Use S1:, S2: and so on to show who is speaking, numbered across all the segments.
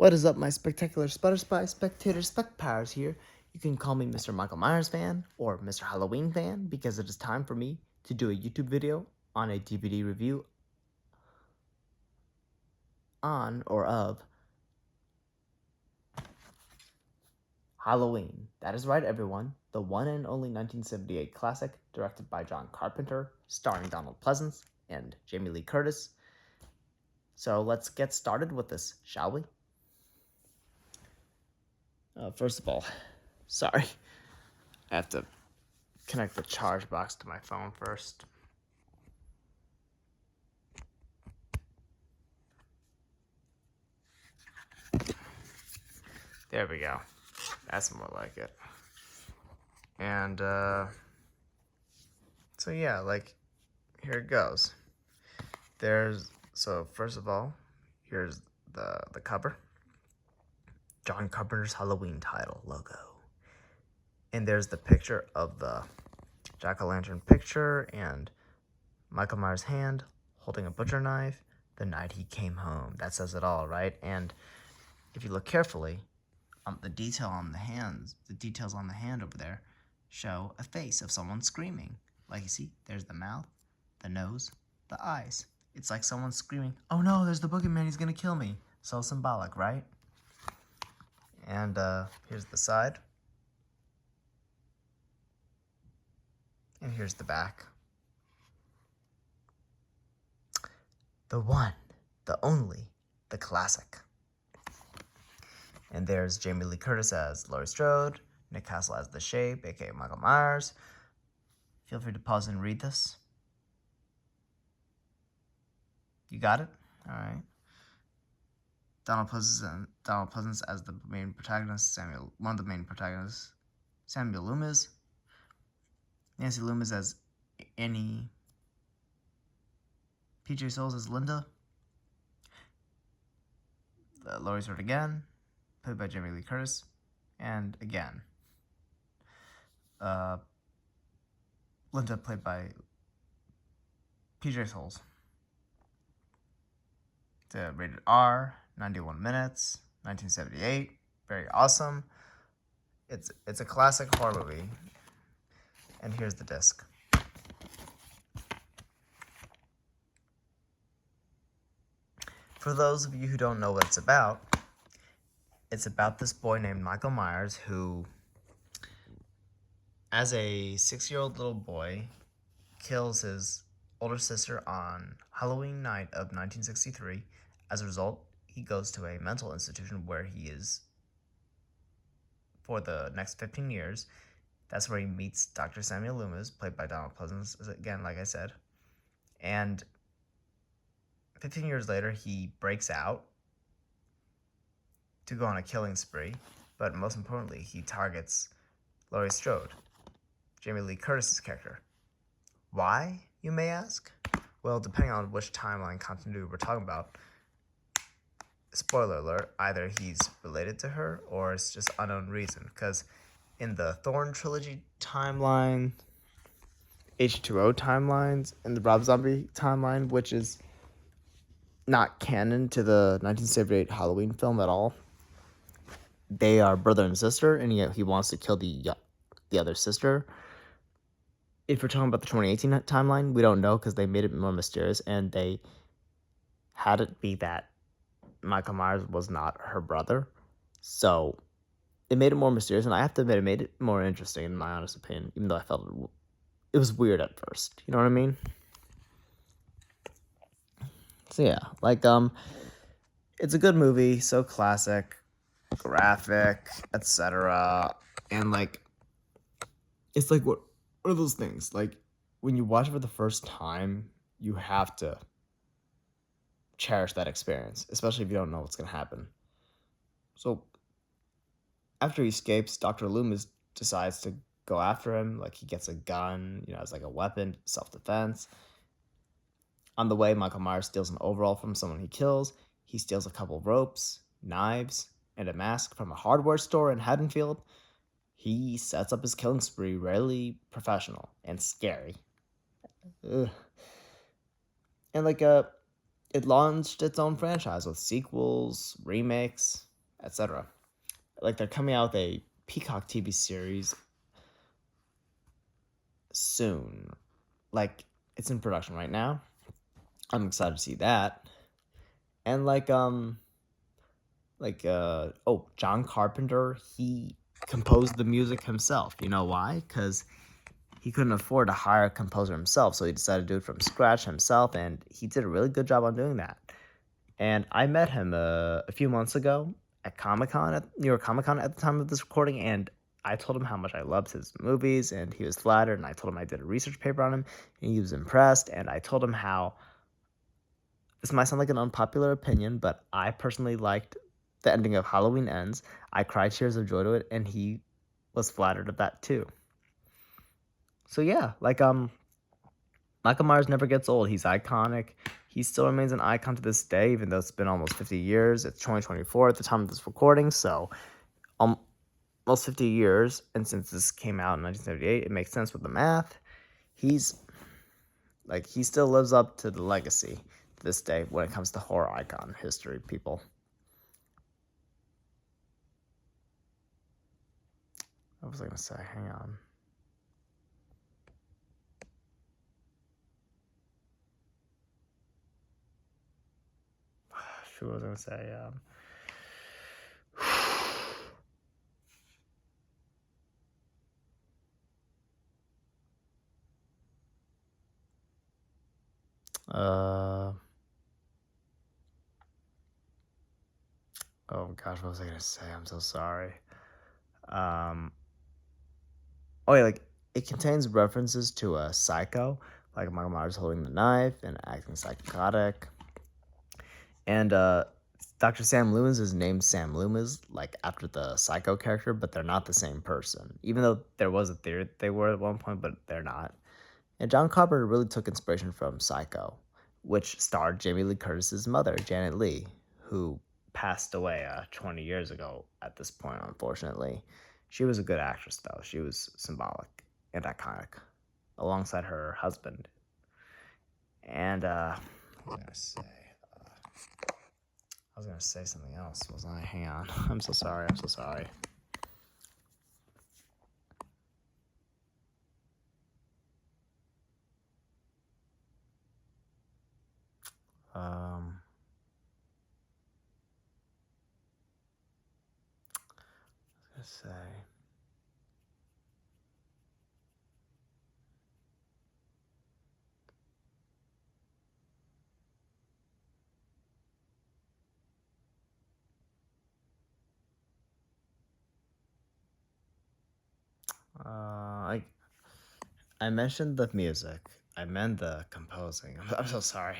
S1: What is up, my spectacular Sputter Spy spectator spec powers here? You can call me Mr. Michael Myers fan or Mr. Halloween fan because it is time for me to do a YouTube video on a DVD review on or of Halloween. That is right, everyone. The one and only 1978 classic directed by John Carpenter, starring Donald Pleasence and Jamie Lee Curtis. So let's get started with this, shall we? First of all, sorry. I have to connect the charge box to my phone first. There we go. That's more like it. And, so yeah, like, here it goes. So first of all, here's the cover. John Carpenter's Halloween title logo. And there's the picture of the jack-o'-lantern picture and Michael Myers' hand holding a butcher knife the night he came home. That says it all, right? And if you look carefully, the details on the hand over there show a face of someone screaming. Like you see, there's the mouth, the nose, the eyes. It's like someone screaming, "Oh no, there's the boogeyman, he's gonna kill me." So symbolic, right? And here's the side. And here's the back. The one, the only, the classic. And there's Jamie Lee Curtis as Laurie Strode, Nick Castle as The Shape, aka Michael Myers. Feel free to pause and read this. You got it? All right. Donald Pleasence as the main protagonist, one of the main protagonists, Samuel Loomis. Nancy Loomis as Annie. PJ Souls as Linda. Laurie Strode again, played by Jamie Lee Curtis. And again, Linda played by PJ Souls. It's rated R, 91 minutes, 1978. Very awesome. It's a classic horror movie. And here's the disc. For those of you who don't know what it's about this boy named Michael Myers who, as a 6-year-old little boy, kills his older sister on Halloween night of 1963. As a result, he goes to a mental institution where he is for the next 15 years. That's where he meets Dr. Samuel Loomis, played by Donald Pleasence, again, like I said. And 15 years later, he breaks out to go on a killing spree, but most importantly, he targets Laurie Strode, Jamie Lee Curtis's character. Why, you may ask? Well, depending on which timeline continuity we're talking about, spoiler alert, either he's related to her or it's just unknown reason, because in the Thorn trilogy timeline, H2O timelines, and the Rob Zombie timeline, which is not canon to the 1978 Halloween film at all, they are brother and sister, and yet he wants to kill the other sister. If we're talking about the 2018 timeline, we don't know because they made it more mysterious, and they had it be that Michael Myers was not her brother. So it made it more mysterious, and I have to admit, it made it more interesting, in my honest opinion, even though I felt it was weird at first. You know what I mean? So yeah, like, it's a good movie, so classic, graphic, etc. And like, it's like what are those things? Like, when you watch it for the first time, you have to cherish that experience, especially if you don't know what's gonna happen. So after he escapes, Dr. Loomis decides to go after him. Like, he gets a gun, as like a weapon, self-defense. On the way, Michael Myers steals an overall from someone he kills. He steals a couple ropes, knives, and a mask from a hardware store in Haddonfield. He sets up his killing spree, really professional and scary. Ugh. And like, it launched its own franchise with sequels, remakes, etc. Like they're coming out with a Peacock TV series soon. Like it's in production right now. I'm excited to see that. And John Carpenter, he composed the music himself. You know why? Because he couldn't afford to hire a composer himself, so he decided to do it from scratch himself, and he did a really good job on doing that. And I met him a few months ago at Comic-Con, at New York Comic-Con at the time of this recording, and I told him how much I loved his movies, and he was flattered, and I told him I did a research paper on him, and he was impressed, and I told him how this might sound like an unpopular opinion, but I personally liked the ending of Halloween Ends. I cried tears of joy to it, and he was flattered of that too. So yeah, Michael Myers never gets old. He's iconic. He still remains an icon to this day, even though it's been almost 50 years. It's 2024 at the time of this recording, so almost 50 years. And since this came out in 1978, it makes sense with the math. He still lives up to the legacy to this day when it comes to horror icon history, people. What was I going to say? Hang on. What was I going to say? Oh gosh, what was I gonna say? I'm so sorry. Oh yeah, like it contains references to a Psycho, like Michael Myers holding the knife and acting psychotic, and Dr. Sam Loomis is named Sam Loomis, like after the Psycho character, but they're not the same person. Even though there was a theory that they were at one point, but they're not. And John Carpenter really took inspiration from Psycho, which starred Jamie Lee Curtis's mother, Janet Leigh, who passed away 20 years ago at this point, unfortunately. She was a good actress, though. She was symbolic and iconic, alongside her husband. And, what was I going to say? I was going to say something else, wasn't I? Hang on. I'm so sorry. Um, I was going to say... I mentioned the music. I meant the composing. I'm so sorry.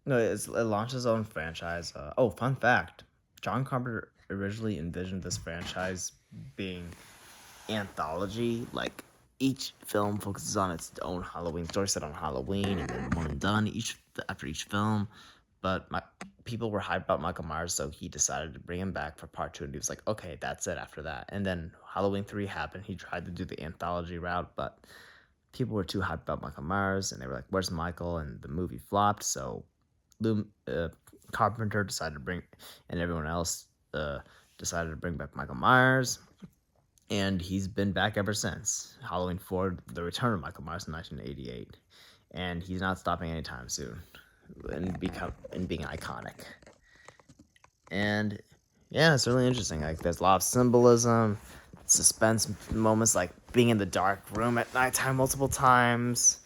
S1: No, it launched its own franchise. Fun fact: John Carpenter originally envisioned this franchise being anthology. Like each film focuses on its own Halloween story set on Halloween, and then one and done after each film. But people were hyped about Michael Myers, so he decided to bring him back for part 2, and he was like, "Okay, that's it after that." And then Halloween 3 happened. He tried to do the anthology route, but people were too hyped about Michael Myers, and they were like, "Where's Michael?" And the movie flopped, so Carpenter decided to bring, and everyone else decided to bring back Michael Myers, and he's been back ever since. Halloween 4, The Return of Michael Myers in 1988, and he's not stopping anytime soon, and being iconic. And yeah, it's really interesting. Like there's a lot of symbolism, suspense moments, like being in the dark room at nighttime multiple times,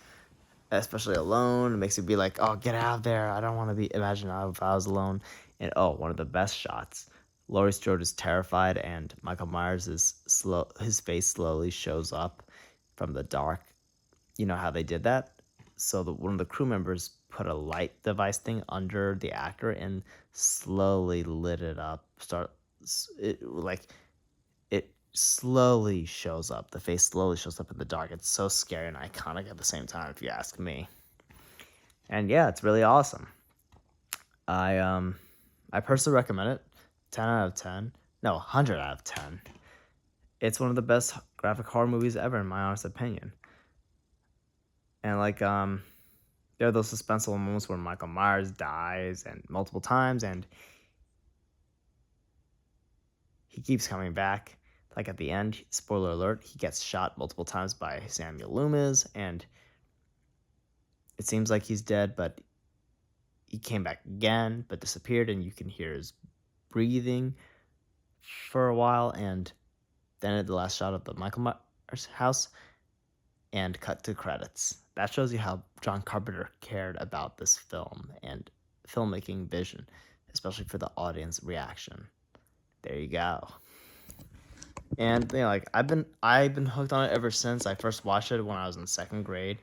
S1: especially alone. It makes you be like, oh, get out of there. I don't want to be. Imagine if I was alone. And one of the best shots. Laurie Strode is terrified, and Michael Myers his face slowly shows up from the dark. You know how they did that? So one of the crew members put a light device thing under the actor and slowly lit it up. It slowly shows up. The face slowly shows up in the dark. It's so scary and iconic at the same time, if you ask me. And yeah, it's really awesome. I personally recommend it. 10 out of 10. No, 100 out of 10. It's one of the best graphic horror movies ever, in my honest opinion. And there are those suspenseful moments where Michael Myers dies and multiple times, and he keeps coming back. Like at the end, spoiler alert, he gets shot multiple times by Samuel Loomis, and it seems like he's dead, but he came back again, but disappeared, and you can hear his breathing for a while, and then at the last shot of the Michael Myers house, and cut to credits. That shows you how John Carpenter cared about this film and filmmaking vision, especially for the audience reaction. There you go. And like I've been hooked on it ever since I first watched it when I was in second grade.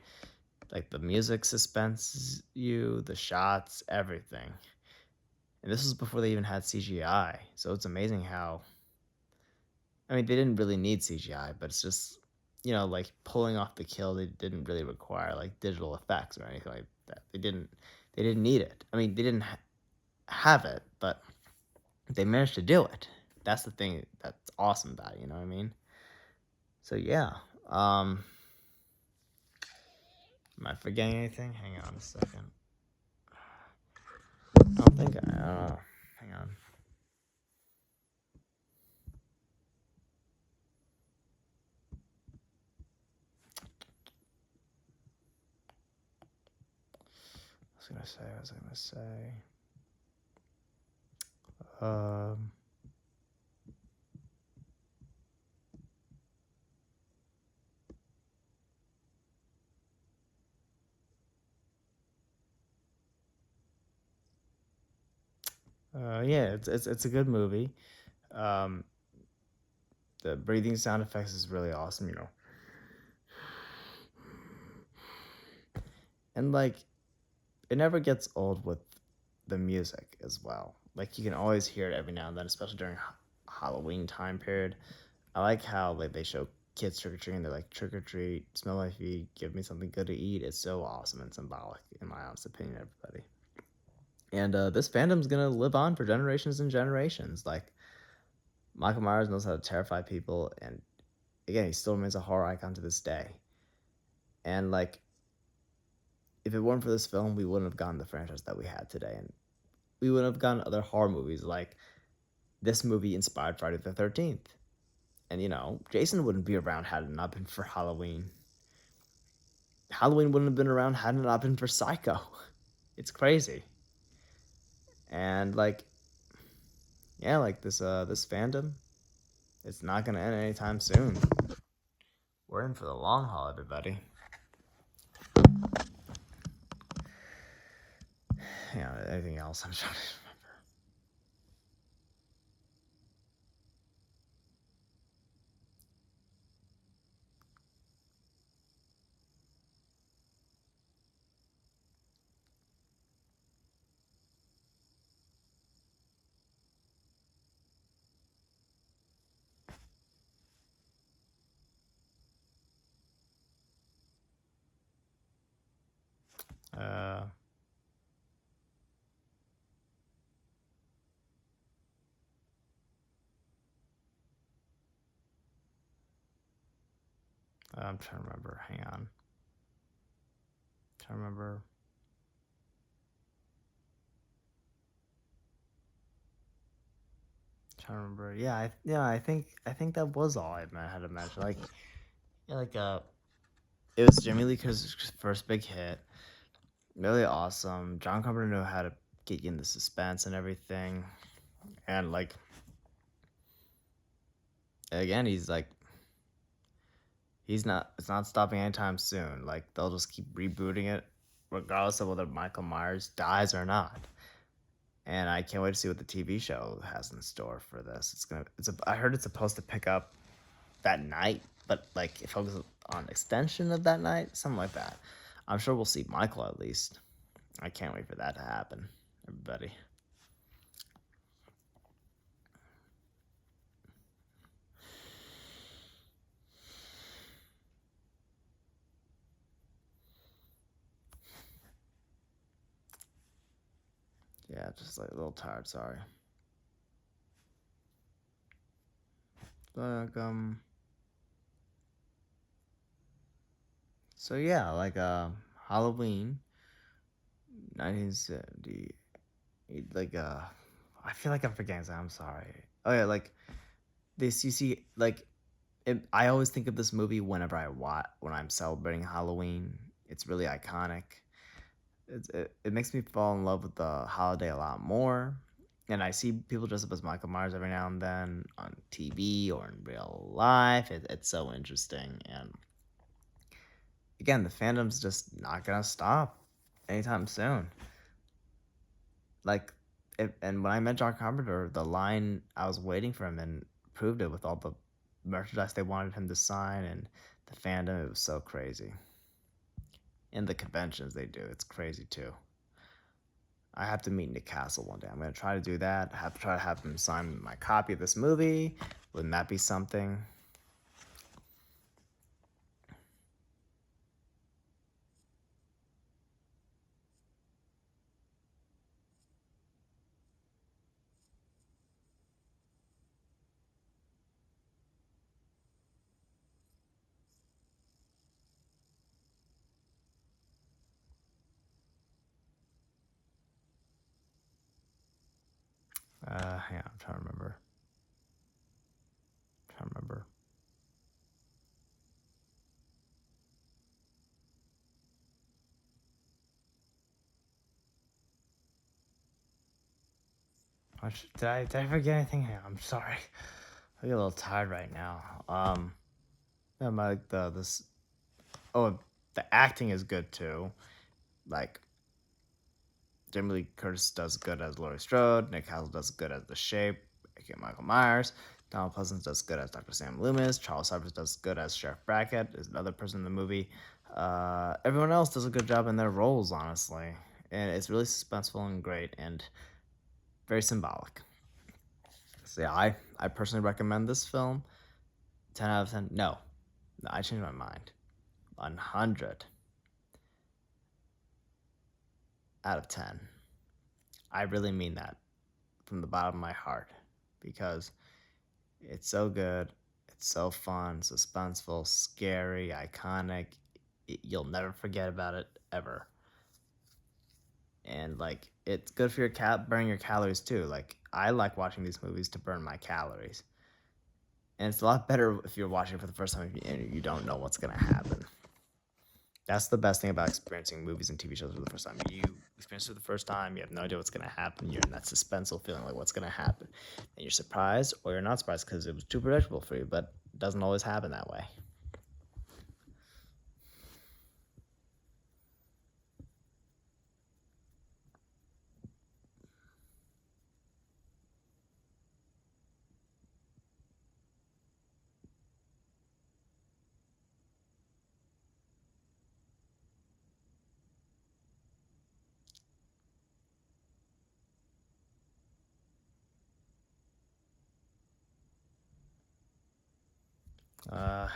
S1: Like the music suspenses you, the shots, everything. And this was before they even had CGI. So it's amazing how, I mean, they didn't really need CGI, but it's just, like pulling off the kill, they didn't really require like digital effects or anything like that. They didn't need it. I mean, they didn't have it, but they managed to do it. That's the thing that's awesome about it, you know what I mean? So yeah. Am I forgetting anything? Hang on a second. I don't think hang on. What was I gonna say? Um, yeah, it's a good movie. Um, the breathing sound effects is really awesome. And like it never gets old with the music as well. Like you can always hear it every now and then, especially during Halloween time period. I like how like they show kids trick or treating. They're like, trick or treat, smell my feet, give me something good to eat. It's so awesome and symbolic, in my honest opinion, everybody. And this fandom's gonna live on for generations and generations. Like Michael Myers knows how to terrify people, and again, he still remains a horror icon to this day. And like, if it weren't for this film, we wouldn't have gotten the franchise that we had today, and we wouldn't have gotten other horror movies like this movie inspired Friday the 13th. And Jason wouldn't be around had it not been for Halloween. Halloween wouldn't have been around had it not been for Psycho. It's crazy. And like, yeah, like this fandom, it's not gonna end anytime soon. We're in for the long haul, everybody. Yeah, anything else? I'm trying to remember. I'm trying to remember. Hang on. Trying to remember. Trying to remember. Yeah. I think that was all I had to mention. Like, yeah, like it was Jamie Lee Curtis's first big hit. Really awesome. John Carpenter knew how to get you in the suspense and everything. And like, again, he's like, it's not stopping anytime soon. Like they'll just keep rebooting it, regardless of whether Michael Myers dies or not. And I can't wait to see what the TV show has in store for this. I heard it's supposed to pick up that night, but like it focuses on extension of that night, something like that. I'm sure we'll see Michael at least. I can't wait for that to happen, everybody. Yeah, just like a little tired, sorry. Like so yeah, like Halloween 1970, like I feel like I'm forgetting something, I'm sorry. Oh yeah, like This you see like I always think of this movie whenever when I'm celebrating Halloween. It's really iconic. It makes me fall in love with the holiday a lot more. And I see people dress up as Michael Myers every now and then on TV or in real life. It's so interesting. And again, the fandom's just not gonna stop anytime soon. Like, and when I met John Carpenter, the line I was waiting for him and proved it with all the merchandise they wanted him to sign and the fandom. It was so crazy. And the conventions they do, it's crazy too. I have to meet Nick Castle one day. I'm gonna try to do that. I have to try to have him sign my copy of this movie. Wouldn't that be something? Yeah, I'm trying to remember. Trying to remember. Did I forget anything? Yeah, I'm sorry. I get a little tired right now. Yeah, my like the this. Oh, the acting is good too. Like Jamie Lee Curtis does good as Laurie Strode. Nick Castle does good as The Shape, aka Michael Myers. Donald Pleasance does good as Dr. Sam Loomis. Charles Cypress does good as Sheriff Brackett, is another person in the movie. Everyone else does a good job in their roles, honestly. And it's really suspenseful and great and very symbolic. So yeah, I personally recommend this film. 10 out of 10. No, I changed my mind. 100 out of 10. I really mean that from the bottom of my heart because it's so good. It's so fun, suspenseful, scary, iconic. You'll never forget about it ever. And like, it's good for your burning your calories too. Like, I like watching these movies to burn my calories, and it's a lot better if you're watching it for the first time and you don't know what's gonna happen. That's the best thing about experiencing movies and TV shows for the first time. You experience it for the first time, you have no idea what's gonna happen. You're in that suspenseful feeling like what's gonna happen, and you're surprised or you're not surprised because it was too predictable for you. But it doesn't always happen that way.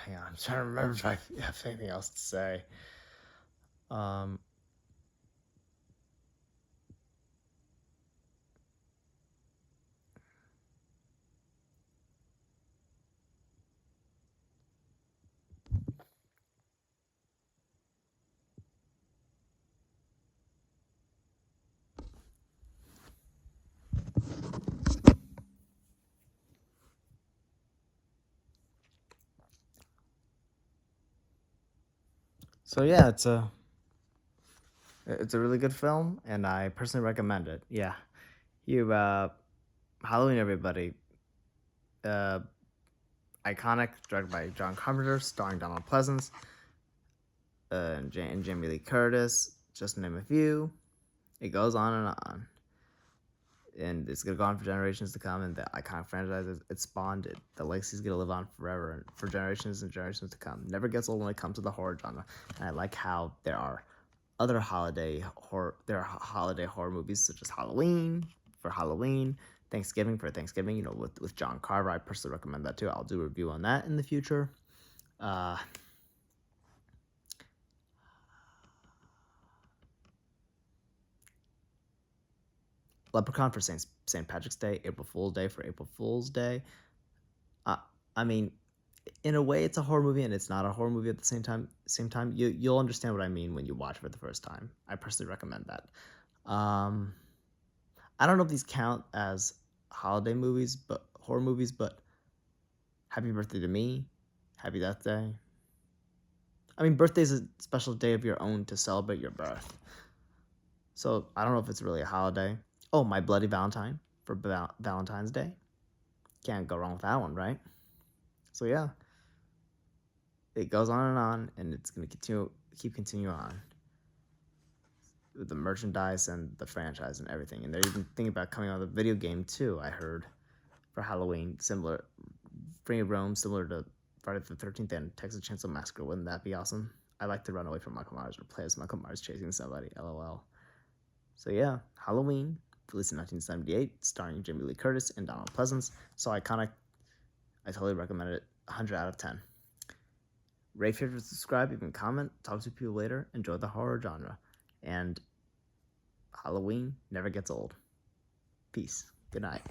S1: Yeah, I'm trying to remember if I have anything else to say. Um, so yeah, it's a really good film, and I personally recommend it. Yeah, you Halloween, everybody. Uh, Iconic, directed by John Carpenter, starring Donald Pleasance and Jamie Lee Curtis, just to name a few. It goes on and on. And it's gonna go on for generations to come, and the iconic franchise it spawned, the legacy's gonna live on forever and for generations and generations to come. Never gets old when it comes to the horror genre, and I like how there are other holiday horror movies such as Halloween for Halloween, Thanksgiving for Thanksgiving. With John Carver, I personally recommend that too. I'll do a review on that in the future. Uh, Leprechaun for Saint Patrick's Day, April Fool's Day for April Fool's Day. Uh, I mean, in a way, it's a horror movie and it's not a horror movie at the same time. You'll understand what I mean when you watch it for the first time. I personally recommend that. Um, I don't know if these count as holiday movies, but horror movies, but Happy birthday to me. Happy Death Day. I mean, birthday's a special day of your own to celebrate your birth. So I don't know if it's really a holiday. Oh, My Bloody Valentine for Valentine's Day. Can't go wrong with that one, right? So yeah, it goes on, and it's gonna keep continuing on with the merchandise and the franchise and everything. And they're even thinking about coming out with a video game too. I heard for Halloween, bring Rome similar to Friday the 13th and Texas Chainsaw Massacre. Wouldn't that be awesome? I like to run away from Michael Myers or play as Michael Myers chasing somebody. LOL. So yeah, Halloween, released in 1978, starring Jamie Lee Curtis and Donald Pleasance. So iconic. I totally recommend it. 100 out of 10. Rate, favorite, subscribe, even comment. Talk to people later. Enjoy the horror genre. And Halloween never gets old. Peace. Good night.